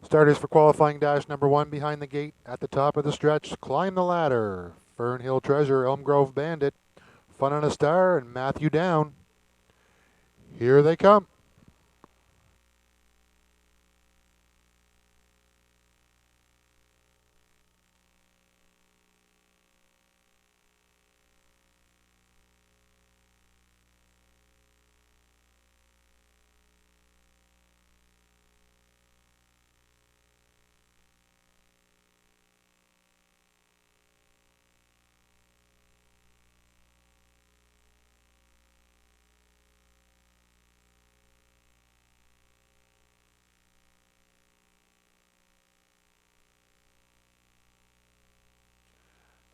Starters for qualifying dash number 1 behind the gate at the top of the stretch. Climb the ladder. Fernhill Treasure, Elm Grove Bandit, Fun on a Star, and Matthew Down. Here they come.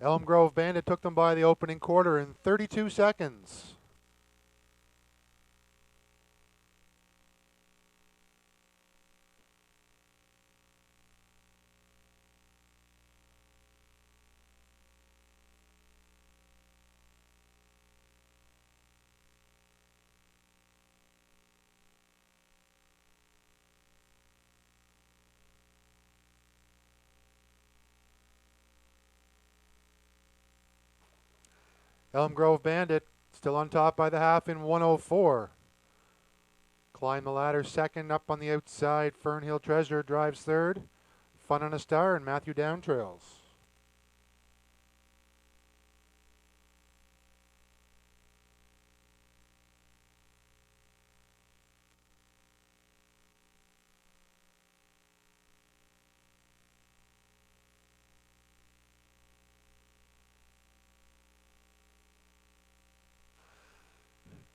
Elm Grove Bandit took them by the opening quarter in 32 seconds. Elm Grove Bandit still on top by the half in 1:04. Climb the ladder second up on the outside. Fernhill Treasure drives third. Fun on a Star and Matthew Down trails.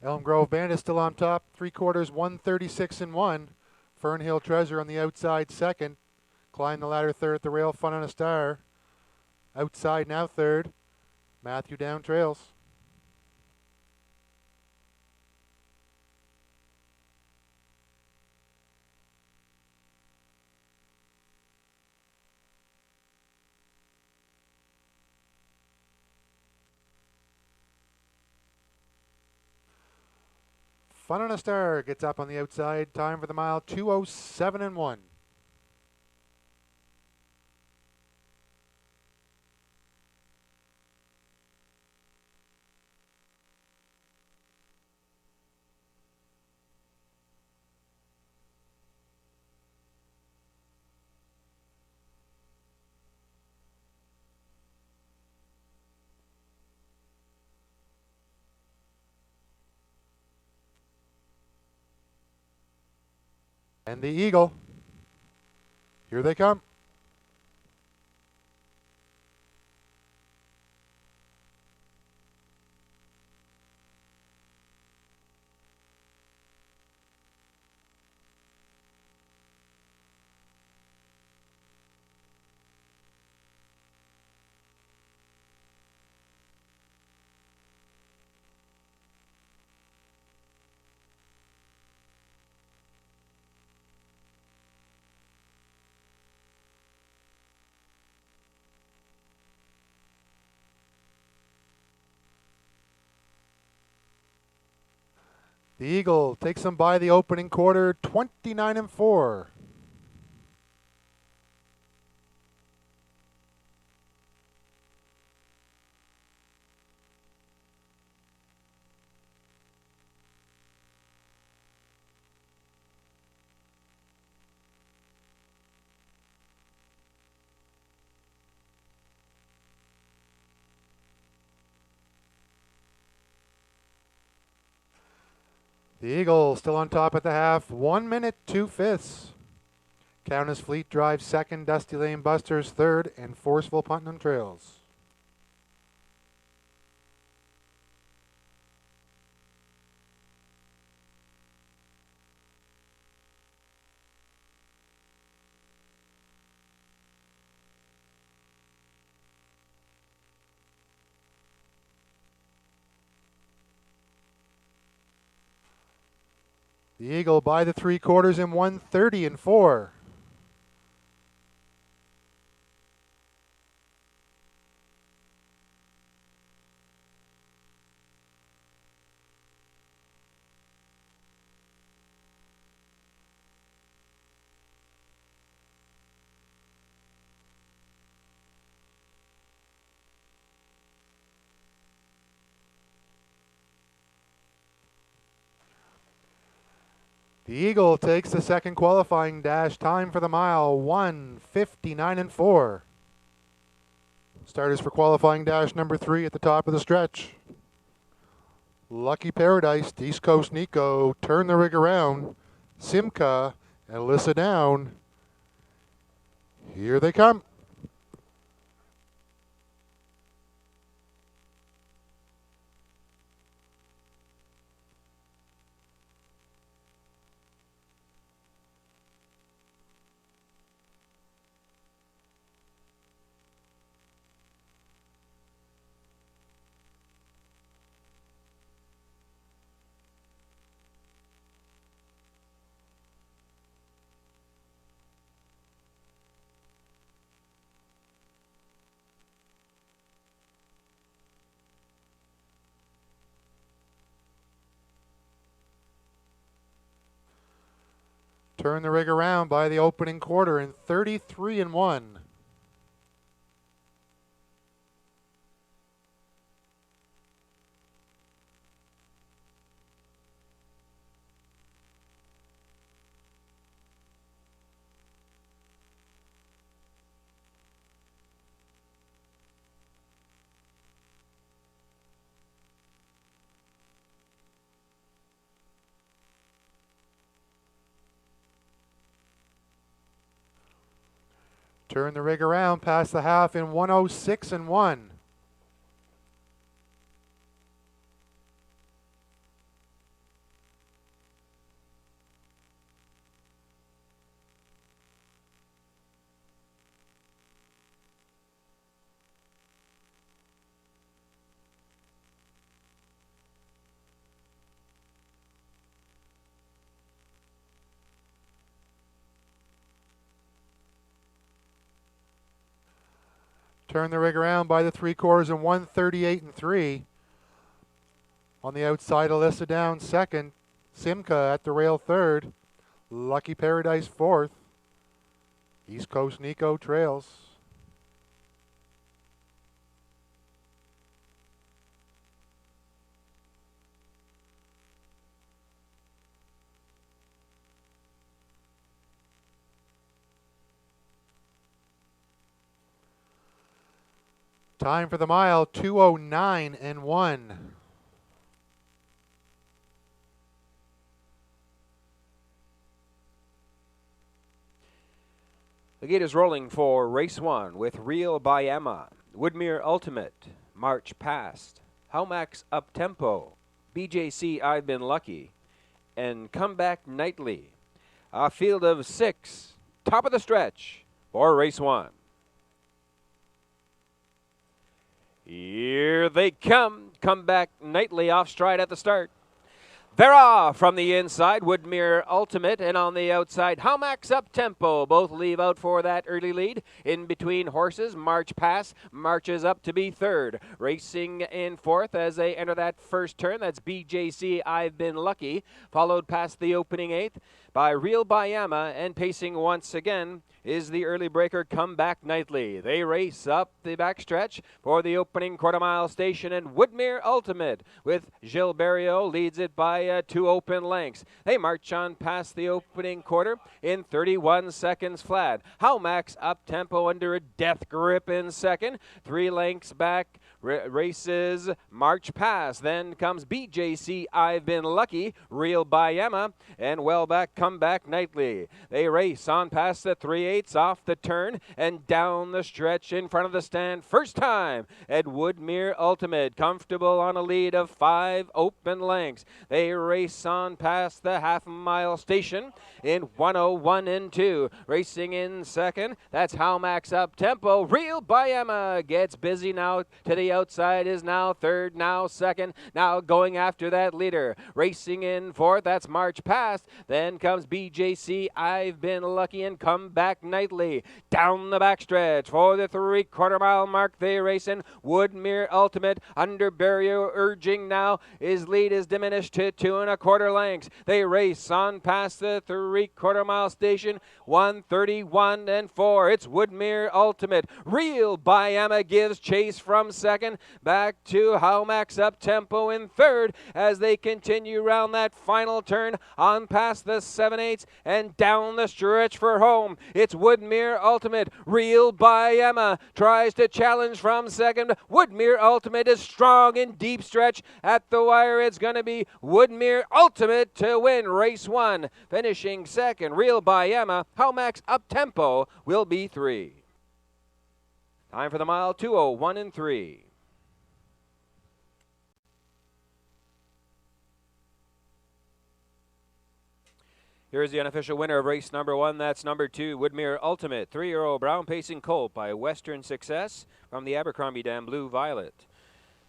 Elm Grove Bandit still on top. 3/4, 1:36 and 1. Fernhill Treasure on the outside second. Climb the ladder third at the rail. Fun on a Star. Outside now third. Matthew Down trails. Fun on a Star gets up on the outside. Time for the mile 2:07 and 1. And the Eagle. Here they come. The Eagle takes them by the opening quarter, 29 and 4. The Eagle still on top at the half, 1 minute, 2/5. Countess Fleet drives second, Dusty Lane Busters third, and Forceful Putnam trails. The Eagle by the 3/4 in 1:30 and 4. The Eagle takes the second qualifying dash. Time for the mile, 1:59.4. Starters for qualifying dash number 3 at the top of the stretch. Lucky Paradise, East Coast Nico, turn the rig around. Simca and Alyssa down. Here they come. Turn the rig around by the opening quarter in 33-1. Turn the rig around past the half in 1:06.1. Turn the rig around by the 3/4 in 1:38.3. On the outside, Alyssa down second. Simca at the rail third. Lucky Paradise fourth. East Coast Nico trails. Time for the mile, 2:09.1. The gate is rolling for race 1 with Real by Emma, Woodmere Ultimate, March Past, Howmax Up Tempo, BJC I've Been Lucky, and Comeback Nightly. A field of 6, top of the stretch for race 1. Here they come. Comeback Nightly off stride at the start. They're off from the inside, Woodmere Ultimate, and on the outside, Howmax Up Tempo. Both leave out for that early lead. In between horses, March Pass marches up to be third. Racing in fourth as they enter that first turn. That's BJC I've Been Lucky, followed past the opening eighth by Real Bayama, and pacing once again is the early breaker Comeback Nightly. They race up the backstretch for the opening quarter-mile station, and Woodmere Ultimate with Gilles Barrio leads it by 2 open lengths. They march on past the opening quarter in 31 seconds flat. Howmax Up Tempo under a death grip in second. 3 lengths back races March Pass. Then comes BJC I've Been Lucky, Real by Emma, and well back Comeback Nightly. They race on past the 3/8 off the turn and down the stretch in front of the stand. First time at Woodmere Ultimate, comfortable on a lead of 5 open lengths. They race on past the half-mile station in 1:01.2. Racing in second, that's Howmax Up Tempo. Real by Emma gets busy now to the outside, is now third, now second, now going after that leader. Racing in fourth, that's March Past. Then comes BJC I've Been Lucky and Comeback Nightly. Down the backstretch for the 3/4 mile mark, they race in. Woodmere Ultimate under barrier urging now. His lead is diminished to 2 1/4 lengths. They race on past the 3/4 mile station, 1:31.4. It's Woodmere Ultimate. Real by Emma gives chase from second. second. Back to Howmax Up Tempo in third as they continue round that final turn on past the 7/8 and down the stretch for home. It's Woodmere Ultimate. Real by Emma tries to challenge from second. Woodmere Ultimate is strong in deep stretch at the wire. It's going to be Woodmere Ultimate to win race 1. Finishing second, Real by Emma. Howmax Up Tempo will be 3. Time for the mile, 2:01 and 3. Here's the unofficial winner of race number 1. That's number 2, Woodmere Ultimate. 3-year-old brown pacing colt by Western Success from the Abercrombie Dam Blue Violet.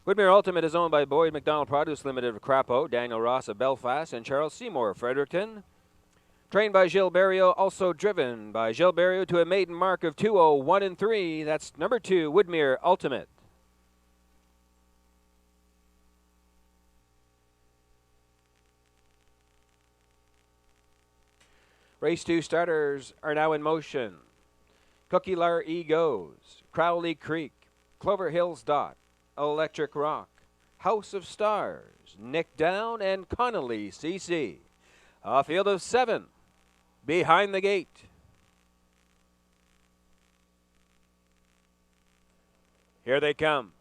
Woodmere Ultimate is owned by Boyd McDonald Produce Limited of Crapo, Daniel Ross of Belfast, and Charles Seymour of Fredericton. Trained by Gilles Barrio, also driven by Gilles Barrio to a maiden mark of 2:01 and 3. That's number 2, Woodmere Ultimate. Race 2 starters are now in motion. Cookie Lar E goes, Crowley Creek, Clover Hills Dot, Electric Rock, House of Stars, Nick Down, and Connolly CC. A field of 7 behind the gate. Here they come.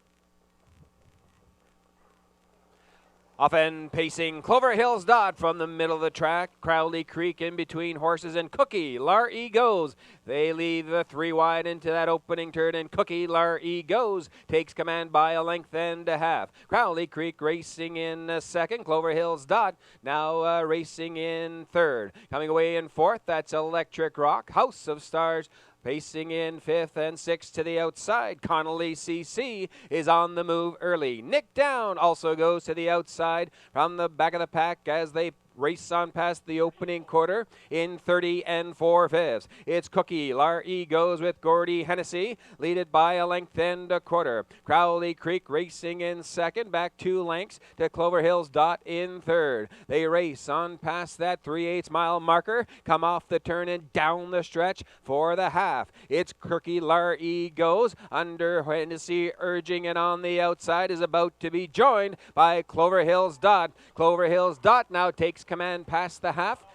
Off and pacing Clover Hills Dot from the middle of the track. Crowley Creek in between horses, and Cookie Lar E goes. They leave the 3 wide into that opening turn, and Cookie Lar E goes. Takes command by a length and a half. Crowley Creek racing in second. Clover Hills Dot now racing in third. Coming away in fourth, that's Electric Rock. House of Stars pacing in fifth, and sixth to the outside. Connolly CC is on the move early. Nick Down also goes to the outside from the back of the pack as they race on past the opening quarter in 30 4/5. It's Cookie Lar E goes with Gordy Hennessy, leaded by a length and a quarter. Crowley Creek racing in second, back 2 lengths to Clover Hills Dot in third. They race on past that 3/8 mile marker, come off the turn and down the stretch for the half. It's Cookie Lar E goes under Hennessy urging, it on the outside is about to be joined by Clover Hills Dot. Clover Hills Dot now takes command past the half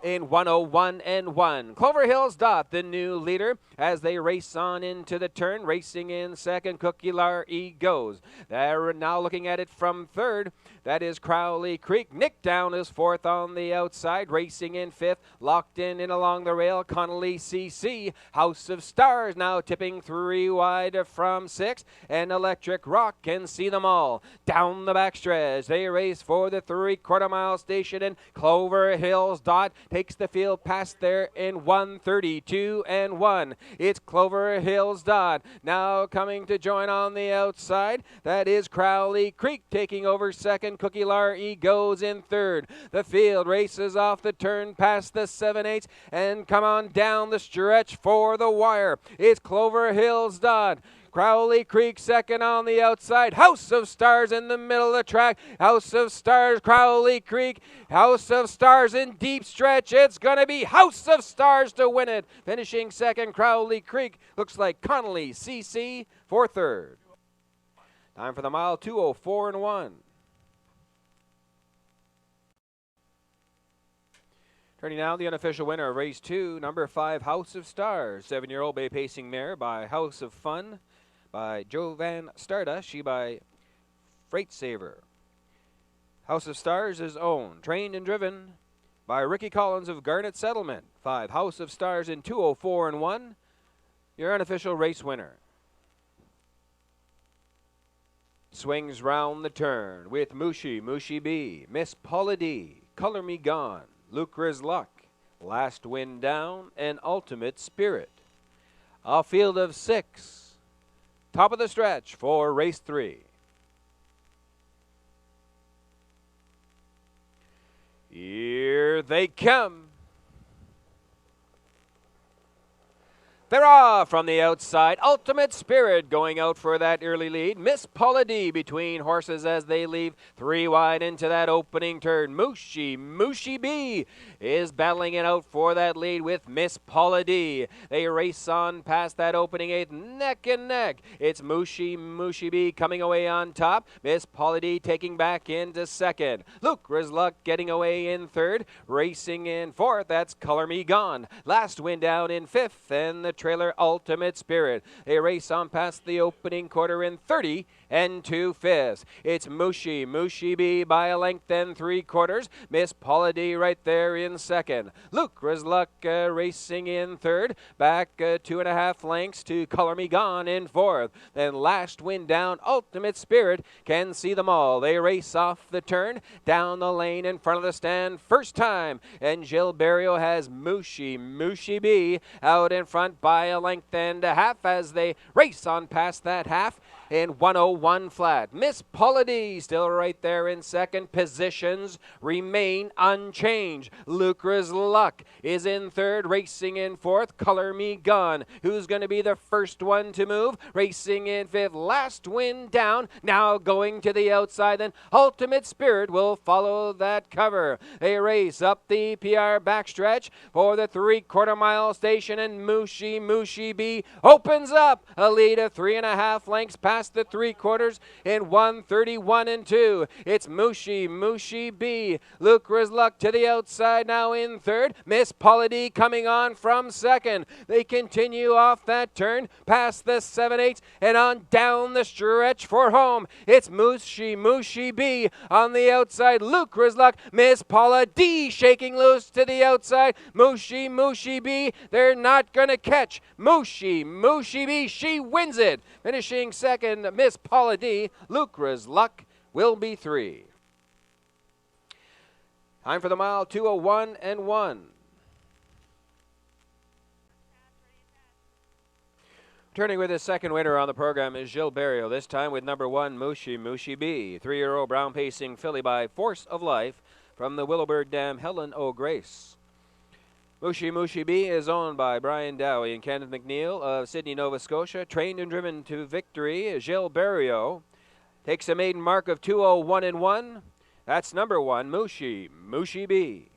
in 1:01 and 1. Clover Hills Dot, the new leader, as they race on into the turn. Racing in second, Cookie Lar E goes. They're now looking at it from third. That is Crowley Creek. Nick Down is fourth on the outside. Racing in fifth, locked in along the rail, Connolly CC. House of Stars now tipping 3 wide from 6. And Electric Rock can see them all. Down the backstretch, they race for the 3/4 mile station, and Clover Hills Dot takes the field past there in 1:32 and 1. It's Clover Hills Dot now coming to join on the outside. That is Crowley Creek taking over second. Cookie Lar E goes in third. The field races off the turn past the 7/8 and come on down the stretch for the wire. It's Clover Hills Dot. Crowley Creek second on the outside. House of Stars in the middle of the track. House of Stars, Crowley Creek. House of Stars in deep stretch. It's going to be House of Stars to win it. Finishing second, Crowley Creek. Looks like Connolly CC for third. Time for the mile, 2:04 and 1. Turning now, the unofficial winner of race 2, number 5, House of Stars. 7-year-old bay pacing mare by House of Fun, by Jovan Stardust, she by Freight Saver. House of Stars is owned, trained, and driven by Ricky Collins of Garnet Settlement. 5, House of Stars in 2:04 and 1, your unofficial race winner. Swings round the turn with Mushy B, Miss Paula D, Color Me Gone, Lucra's Luck, Last Wind Down, and Ultimate Spirit. A field of 6. Top of the stretch for race 3. Here they come. Farah from the outside. Ultimate Spirit going out for that early lead. Miss Paula D between horses as they leave 3 wide into that opening turn. Mushy B is battling it out for that lead with Miss Paula D. They race on past that opening 8th, neck and neck. It's Mushy B coming away on top. Miss Paula D taking back into 2nd. Luke Rizluck getting away in 3rd. Racing in 4th, that's Color Me Gone. Last win down in 5th, and the trailer Ultimate Spirit. They race on past the opening quarter in 30 and 2/5. It's Mushy B by a length and 3/4. Miss Paula D right there in 2nd. Luke Rizluck racing in 3rd. Back 2.5 lengths to Color Me Gone in 4th. Then last win down, Ultimate Spirit can see them all. They race off the turn, down the lane in front of the stand first time. And Gilles Barrio has Mushy B out in front by a length and a half as they race on past that half in 101 flat. Miss Paula D still right there in 2nd. Positions remain unchanged. Luke Rizluck is in 3rd, racing in 4th. Color Me Gone, who's going to be the first one to move, racing in 5th. Last win down, now going to the outside. Then Ultimate Spirit will follow that cover. They race up the PR backstretch for the 3/4 mile station, and Mushy B opens up a lead of 3.5 lengths past the 3/4 in 1:31 and 2. It's Mushy B. Luke Rizluck to the outside now in 3rd. Miss Paula D coming on from 2nd. They continue off that turn past the 7/8 and on down the stretch for home. It's Mushy B on the outside. Luke Rizluck, Miss Paula D shaking loose to the outside. Mushy B, they're not going to catch Mushy B. She wins it. Finishing 2nd, Miss Paula D. Luke Rizluck will be 3. Time for the mile, 2:01 and 1. Turning with his second winner on the program is Gilles Barrio, this time with number 1, Mushy B. 3-year-old brown pacing filly by Force of Life from the Willowbird Dam, Helen O'Grace. Mushy B is owned by Brian Dowie and Kenneth McNeil of Sydney, Nova Scotia. Trained and driven to victory, Gilles Barrio takes a maiden mark of 2:01 and 1. That's number 1, Mushy B.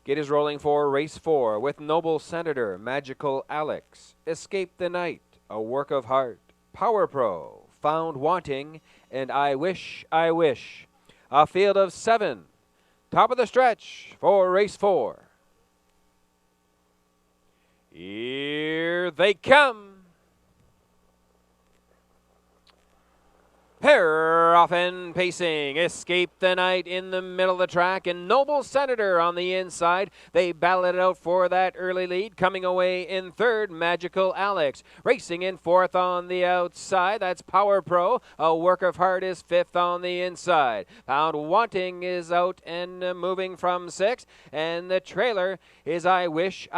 Gate is rolling for race 4 with Noble Senator, Magical Alex, Escape the Night, A Work of Heart, Power Pro, Found Wanting, and I Wish. A field of 7. Top of the stretch for race 4. Here they come. Pair off and pacing. Escape the Night in the middle of the track, and Noble Senator on the inside. They battle it out for that early lead. Coming away in 3rd, Magical Alex. Racing in 4th on the outside, that's Power Pro. A Work of Heart is 5th on the inside. Found Wanting is out and moving from 6th, and the trailer is I Wish.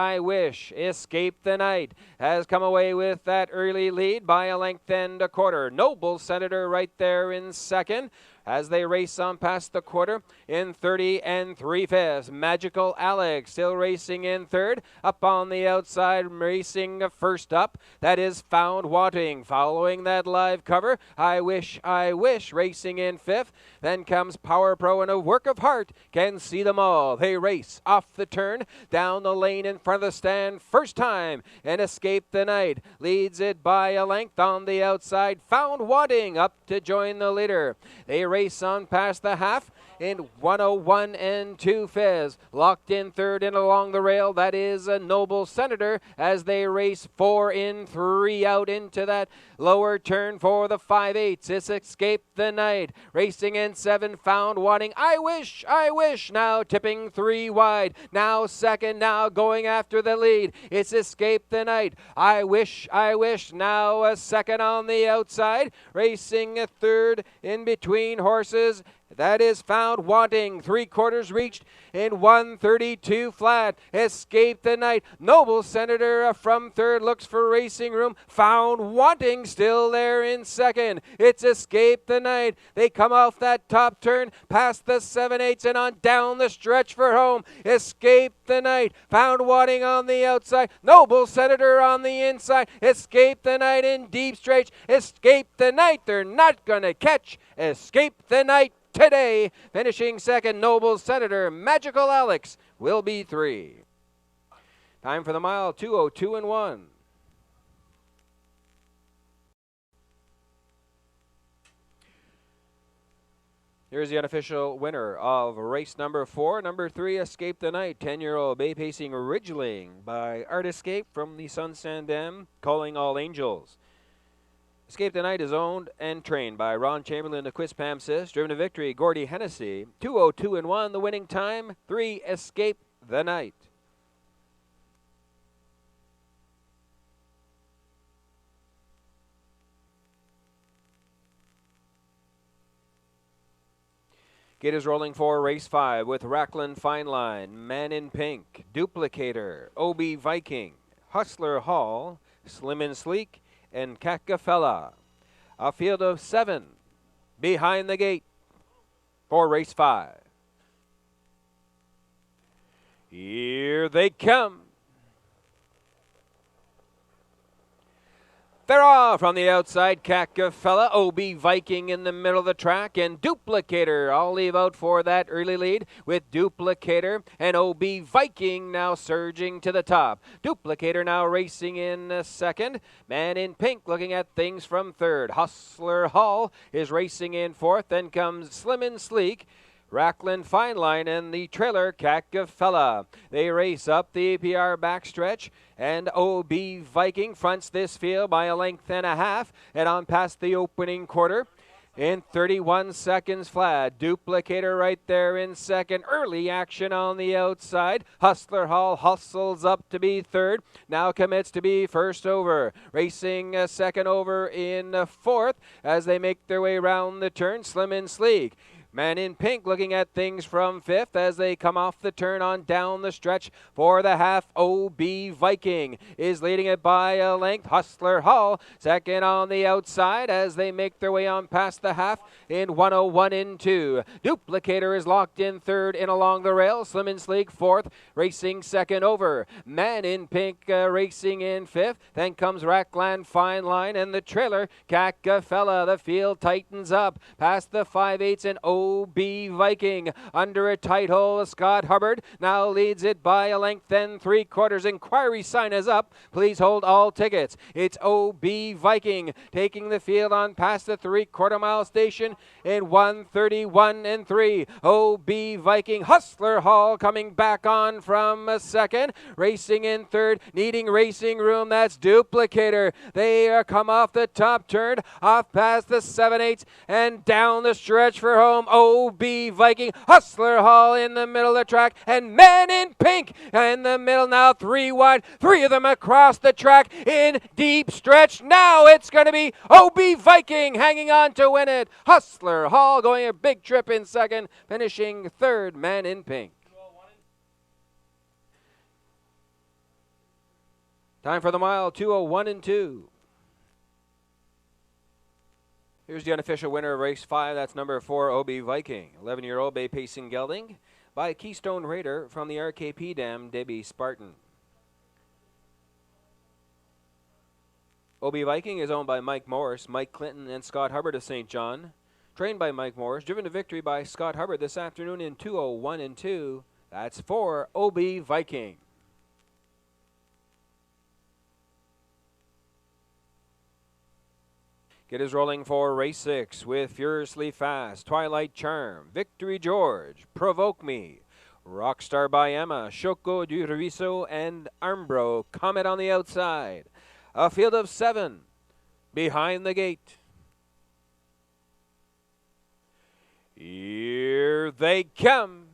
Escape the Night has come away with that early lead by a length and a quarter. Noble Senator right there in 2nd as they race on past the quarter in 30 and 3/5. Magical Alex still racing in 3rd. Up on the outside, racing first up, that is Found Wanting. Following that live cover, I Wish racing in 5th. Then comes Power Pro and A Work of Heart. Can see them all. They race off the turn, down the lane in front of the stand first time, and Escape the Night leads it by a length on the outside. Found Wanting up to join the leader. They race on past the half in 1:01 and 2/5. Locked in 3rd and along the rail, that is a Noble Senator as they race 4 in 3 out into that lower turn for the 5/8. It's Escape the Night. Racing in 7, Found Wanting. I Wish, now tipping 3 wide. Now 2nd, now going after the lead. It's Escape the Night. I Wish, now a 2nd on the outside. Racing a 3rd in between horses. That is Found Wanting. 3/4 reached in 1:32 flat. Escape the Night. Noble Senator from third looks for Racing Room. Found Wanting still there in second. It's Escape the Night. They come off that top turn past the 7/8 and on down the stretch for home. Escape the Night. Found Wanting on the outside. Noble Senator on the inside. Escape the Night in deep stretch. Escape the Night. They're not going to catch Escape the Night today. Finishing second, Noble Senator. Magical Alex will be 3. Time for the mile, 2:02 and 1. Here's the unofficial winner of race number 4. Number 3, Escape the Night. 10-year-old bay pacing Ridgeling by Art Escape from the Sun Sandam, Calling All Angels. Escape the Night is owned and trained by Ron Chamberlain of Quispamsis. Driven to victory, Gordy Hennessy. 2:02 and 1. The winning time, 3, Escape the Night. Gate is rolling for race 5 with Racklin Fine Line, Man in Pink, Duplicator, OB Viking, Hustler Hall, Slim and Sleek, and Kakafella. A field of 7 behind the gate for race 5. Here they come. They're off on the outside. Kakafella, OB Viking in the middle of the track, and Duplicator. I'll leave out for that early lead with Duplicator and OB Viking now surging to the top. Duplicator now racing in second. Man in Pink looking at things from third. Hustler Hall is racing in fourth. Then comes Slim and Sleek, Racklin Fine Line, and the trailer Kakafella. They race up the APR backstretch, and OB Viking fronts this field by a length and a half, and on past the opening quarter in 31 seconds flat. Duplicator right there in second. Early action on the outside. Hustler Hall hustles up to be third. Now commits to be first over. Racing second over in fourth as they make their way around the turn. Slim and Sleek. Man in Pink looking at things from fifth as they come off the turn on down the stretch for the half. OB Viking is leading it by a length. Hustler Hall second on the outside as they make their way on past the half in 1:01 and 2. Duplicator is locked in third in along the rail. Slim and Sleek fourth, racing second over. Man in Pink racing in fifth. Then comes Rackland Fine Line and the trailer Kakafella. The field tightens up past the 5/8 and OB Viking under a tight hole. Scott Hubbard now leads it by a length and 3/4. Inquiry sign is up. Please hold all tickets. It's OB Viking taking the field on past the 3/4 mile station in 1:31 and 3. OB Viking. Hustler Hall coming back on from a second. Racing in third, needing Racing Room. That's Duplicator. They are come off the top turn, off past the 7/8 and down the stretch for home. OB Viking. Hustler Hall in the middle of the track, and Man in Pink in the middle now, 3 wide. 3 of them across the track in deep stretch. Now it's going to be OB Viking hanging on to win it. Hustler Hall going a big trip in second, finishing third, Man in Pink. Time for the mile, 2:01 and 2. Here's the unofficial winner of race 5. That's number 4, OB Viking. 11-year-old bay pacing gelding by Keystone Raider from the RKP Dam, Debbie Spartan. OB Viking is owned by Mike Morris, Mike Clinton, and Scott Hubbard of St. John. Trained by Mike Morris, driven to victory by Scott Hubbard this afternoon in 2:01 and 2. That's for OB Viking. It is rolling for race 6 with Furiously Fast, Twilight Charm, Victory George, Provoke Me, Rockstar by Emma, Choco du Riso, and Armbro. Comet on the outside. A field of 7 behind the gate. Here they come.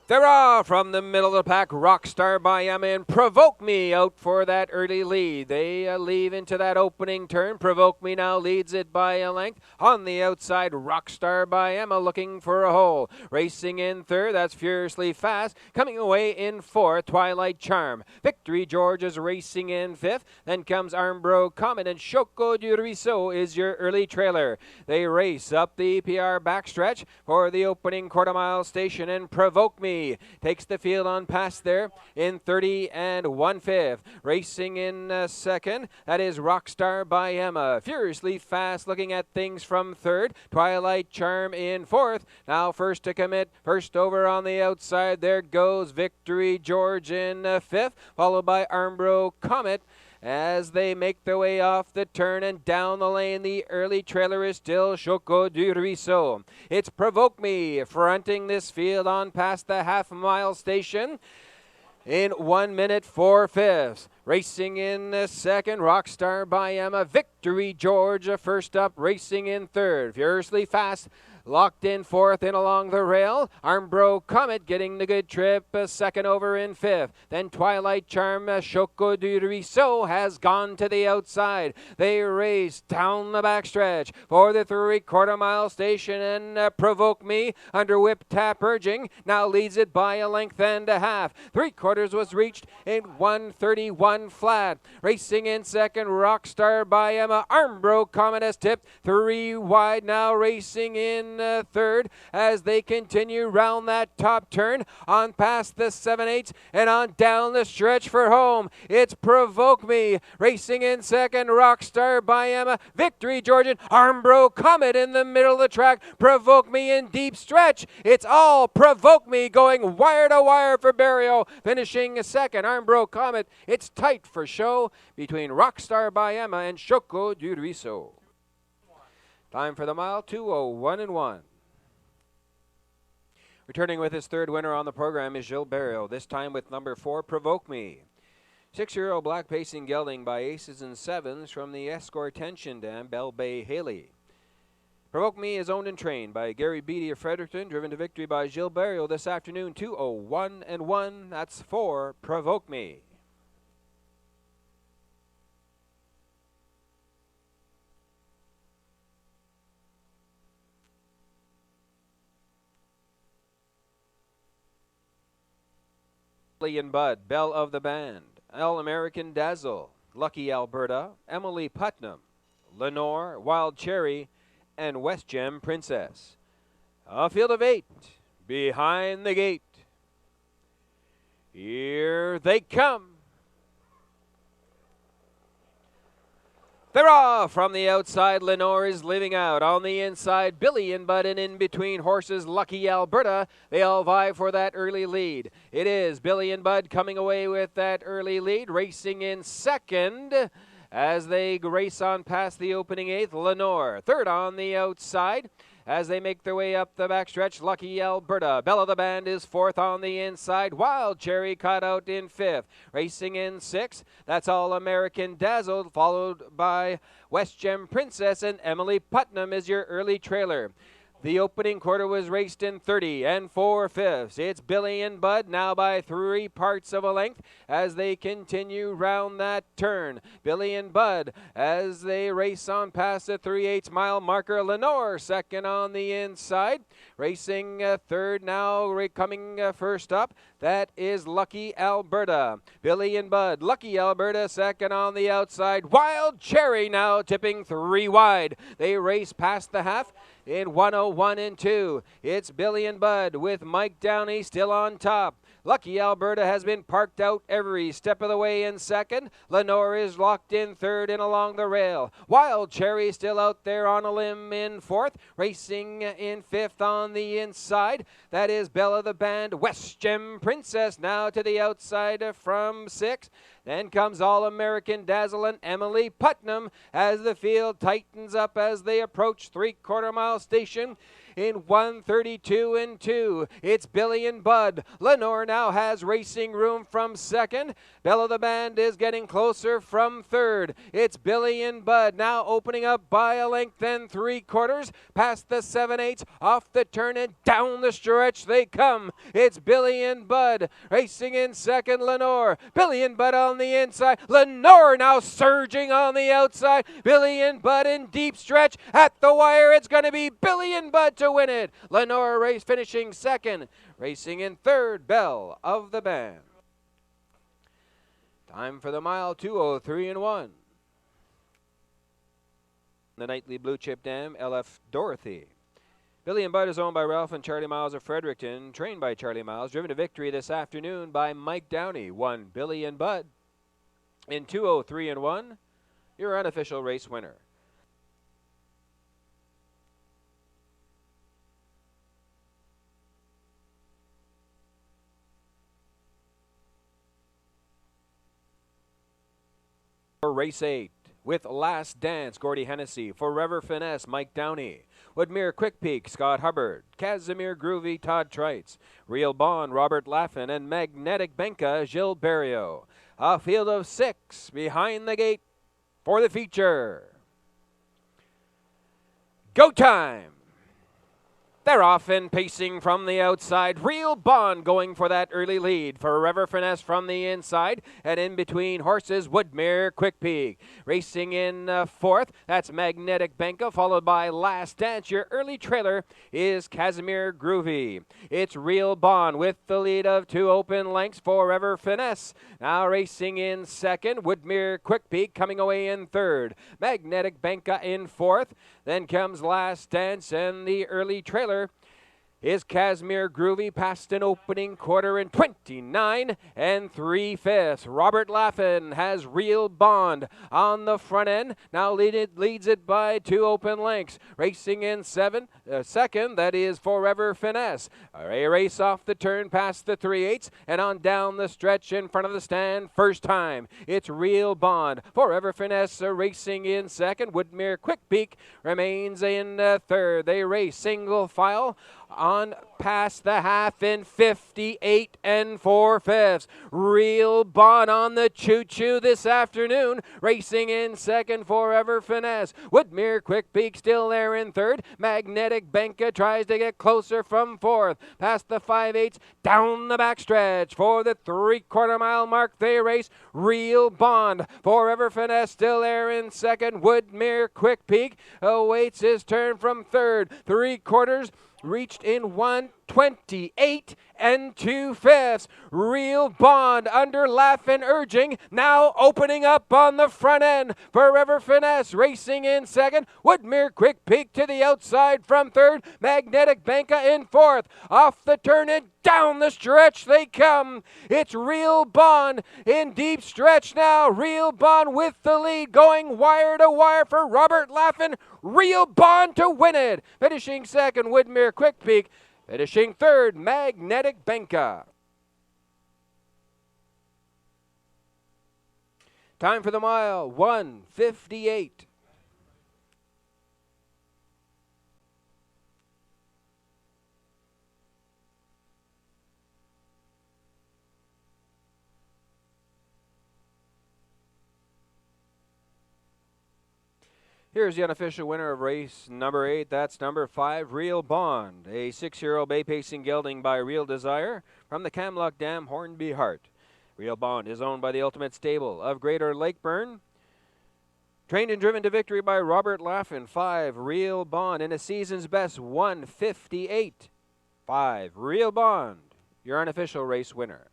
They're off from the middle of the pack. Rockstar by Emma and Provoke Me out for that early lead. They leave into that opening turn. Provoke Me now leads it by a length. On the outside, Rockstar by Emma looking for a hole. Racing in third, that's Furiously Fast. Coming away in fourth, Twilight Charm. Victory George is racing in fifth. Then comes Armbro Comet, and Choco du Ruisseau is your early trailer. They race up the EPR backstretch for the opening quarter-mile station, and Provoke Me takes the field on past there in 30 and 1/5. Racing in second, that is Rockstar by Emma. Furiously Fast looking at things from third. Twilight Charm in fourth. Now first to commit, first over on the outside. There goes Victory George in fifth, followed by Armbro Comet. As they make their way off the turn and down the lane, the early trailer is still Choco du Ruisseau. It's Provoke Me fronting this field on past the half-mile station in 1 minute 4/5. Racing in second, Rockstar by Emma. Victory George first up, racing in third. Furiously Fast locked in fourth and along the rail. Armbro Comet getting the good trip, second over in fifth. Then Twilight Charm, Choco du Ruisseau has gone to the outside. They race down the backstretch for the 3/4 mile station, and Provoke Me under whip tap urging now leads it by a length and a half. 3/4 was reached in 1:31 flat. Racing in second, Rockstar by Emma. Armbro Comet has tipped 3 wide, now racing in third as they continue round that top turn on past the 7/8 and on down the stretch for home. It's Provoke Me racing in second, Rockstar by Emma. Victory Georgian, Armbro Comet in the middle of the track. Provoke Me in deep stretch. It's all Provoke Me going wire to wire for Barrio, finishing second. Armbro Comet, it's tight for show between Rockstar by Emma and Choco du Ruisseau. Time for the mile, 2:01 and 1. Returning with his third winner on the program is Gilles Barrio, this time with number 4, Provoke Me. 6-year-old black pacing gelding by aces and sevens from the Escort Tension Dam, Bell Bay Haley. Provoke Me is owned and trained by Gary Beatty of Fredericton, driven to victory by Gilles Barrio this afternoon, 2:01 and 1. That's 4, Provoke Me. And Bud, Belle of the Band, All-American Dazzle, Lucky Alberta, Emily Putnam, Lenore, Wild Cherry, and West Gem Princess. A field of 8 behind the gate. Here they come. They're off from the outside. Lenore is living out on the inside. Billy and Bud, and in between horses Lucky Alberta. They all vie for that early lead. It is Billy and Bud coming away with that early lead, racing in second as they race on past the opening 8th. Lenore third on the outside. As they make their way up the backstretch, Lucky Alberta. Belle of the Band is fourth on the inside. Wild Cherry caught out in fifth. Racing in sixth, that's All-American Dazzle, followed by West Gem Princess, and Emily Putnam is your early trailer. The opening quarter was raced in 30 and 4/5. It's Billy and Bud now by 3 parts of a length as they continue round that turn. Billy and Bud as they race on past the 3/8 mile marker. Lenore second on the inside. Racing third now, coming first up. That is Lucky Alberta. Billy and Bud. Lucky Alberta second on the outside. Wild Cherry now tipping 3 wide. They race past the half in 1:01 and 2. It's Billy and Bud with Mike Downey still on top. Lucky Alberta has been parked out every step of the way in second. Lenore is locked in third and along the rail. Wild Cherry still out there on a limb in fourth. Racing in fifth on the inside. That is Belle of the Band. West Gem Princess now to the outside from 6. Then comes All-American Dazzle and Emily Putnam as the field tightens up as they approach 3/4 mile station. In 1:32 and 2, it's Billy and Bud. Lenore now has racing room from second. Belle of the Band is getting closer from third. It's Billy and Bud now opening up by a length and 3/4 past the 7/8, off the turn and down the stretch they come. It's Billy and Bud racing in second. Lenore, Billy and Bud on the inside. Lenore now surging on the outside. Billy and Bud in deep stretch at the wire. It's going to be Billy and Bud to win it. Lenore race finishing second. Racing in third, Belle of the Band. Time for the mile, 2:03 and 1. The Nightly Blue Chip Dam, LF Dorothy. Billy and Bud is owned by Ralph and Charlie Miles of Fredericton, trained by Charlie Miles, driven to victory this afternoon by Mike Downey. Won Billy and Bud in 2:03 and 1. Your unofficial race winner. For race 8, with Last Dance, Gordy Hennessy. Forever Finesse, Mike Downey. Woodmere Quick Peak, Scott Hubbard. Casimir Groovy, Todd Treitz. Real Bond, Robert Laffin. And Magnetic Benka, Gilles Berriot. A field of 6 behind the gate for the feature. Go time! They're off and pacing from the outside. Real Bond going for that early lead. Forever Finesse from the inside. And in between horses, Woodmere Quick Peak. Racing in fourth, that's Magnetic Benka, followed by Last Dance. Your early trailer is Casimir Groovy. It's Real Bond with the lead of 2 open lengths. Forever Finesse. Now racing in second. Woodmere Quick Peak coming away in third. Magnetic Benka in fourth. Then comes Last Dance, and the early trailer is Casimir Groovy past an opening quarter in 29 and 3/5. Robert Laffin has Real Bond on the front end. Now leads it by 2 open lengths. Racing in second, that is Forever Finesse. A race off the turn past the 3/8 and on down the stretch in front of the stand first time. It's Real Bond. Forever Finesse racing in second. Woodmere Quick Peak remains in third. They race single file on past the half in 58 and 4/5. Real Bond on the choo-choo this afternoon. Racing in second, Forever Finesse. Woodmere Quick Peak still there in third. Magnetic Benka tries to get closer from fourth. Past the 5/8, down the backstretch. For the 3/4 mile mark they race. Real Bond. Forever Finesse still there in second. Woodmere Quick Peak awaits his turn from third. 3/4 reached in 1:28 and 2/5. Real Bond under Laffin urging, now opening up on the front end. Forever Finesse racing in second. Woodmere Quick Peak to the outside from third. Magnetic Benka in fourth. Off the turn and down the stretch they come. It's Real Bond in deep stretch now. Real Bond with the lead, going wire to wire for Robert Laffin. Real Bond to win it. Finishing second, Woodmere Quick Peak. Finishing third, Magnetic Benka. Time for the mile, 1:58. Here's the unofficial winner of race number 8. That's number 5, Real Bond, a 6-year-old bay pacing gelding by Real Desire from the Camlock Dam, Hornby Hart. Real Bond is owned by the Ultimate Stable of Greater Lakeburn. Trained and driven to victory by Robert Laffin. 5, Real Bond in a season's best 1:58. 5, Real Bond, your unofficial race winner.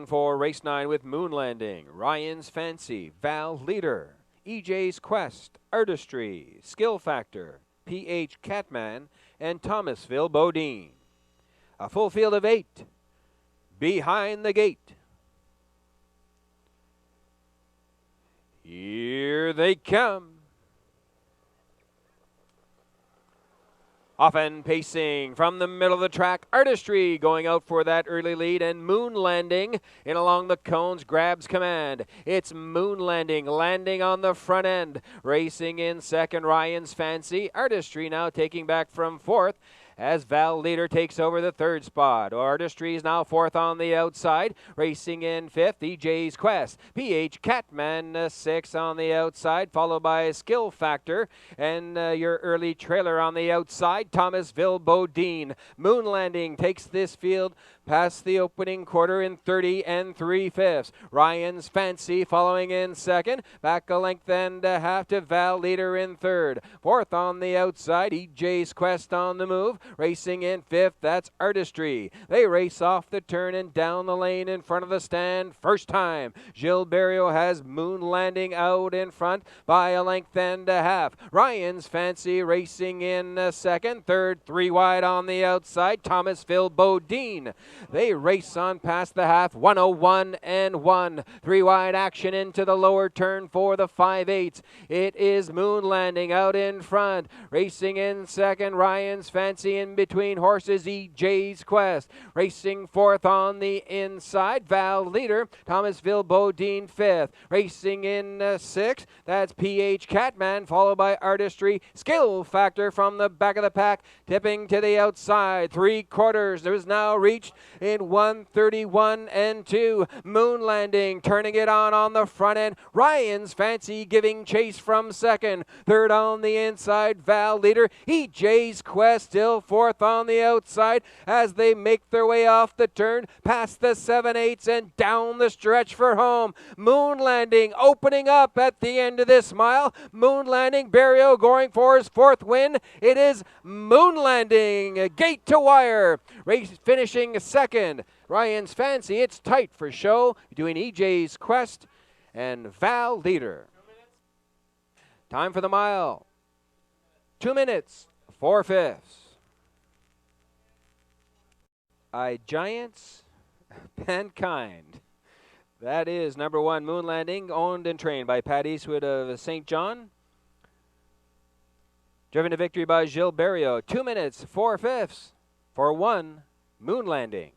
For race 9 with Moon Landing, Ryan's Fancy, Val Leader, EJ's Quest, Artistry, Skill Factor, PH Catman, and Thomasville Bodine. A full field of 8 behind the gate. Here they come. Often pacing from the middle of the track, Artistry going out for that early lead, and Moon Landing in along the cones grabs command. It's Moon Landing landing on the front end, racing in second, Ryan's Fancy. Artistry now taking back from fourth as Val Leader takes over the third spot. Artistry is now fourth on the outside. Racing in fifth, EJ's Quest. PH Catman sixth on the outside, followed by Skill Factor. And your early trailer on the outside, Thomasville Bodine. Moon Landing takes this field past the opening quarter in 30 3/5. Ryan's Fancy following in second. Back a length and a half to Val Leader in third. Fourth on the outside, EJ's Quest on the move. Racing in fifth, that's Artistry. They race off the turn and down the lane in front of the stand. First time, Gilles Berriot has Moon Landing out in front by a length and a half. Ryan's Fancy racing in second. Third, three wide on the outside, Thomasville Bodine. They race on past the half, 101 and 1. Three wide action into the lower turn for the 5/8. It is Moon Landing out in front. Racing in second, Ryan's Fancy in between horses, EJ's Quest. Racing fourth on the inside, Val Leader. Thomasville Bodine fifth. Racing in sixth, that's PH Catman, followed by Artistry. Skill Factor from the back of the pack, tipping to the outside. 3/4 there is now reached in 131 and 2. Moon Landing turning it on the front end. Ryan's Fancy giving chase from second. Third on the inside, Val Leader. EJ's Quest still fourth on the outside as they make their way off the turn past the 7/8 and down the stretch for home. Moon Landing opening up at the end of this mile. Moon Landing, Berriot going for his fourth win. It is Moon Landing, gate to wire. Race finishing second. Ryan's Fancy, it's tight for show between EJ's Quest and Val Leader. Time for the mile. 2 minutes, 4/5. Giants, Mankind. That is number 1, Moon Landing, owned and trained by Pat Eastwood of St. John. Driven to victory by Gilles Berriot. 2 minutes, 4/5 for 1, Moon Landing.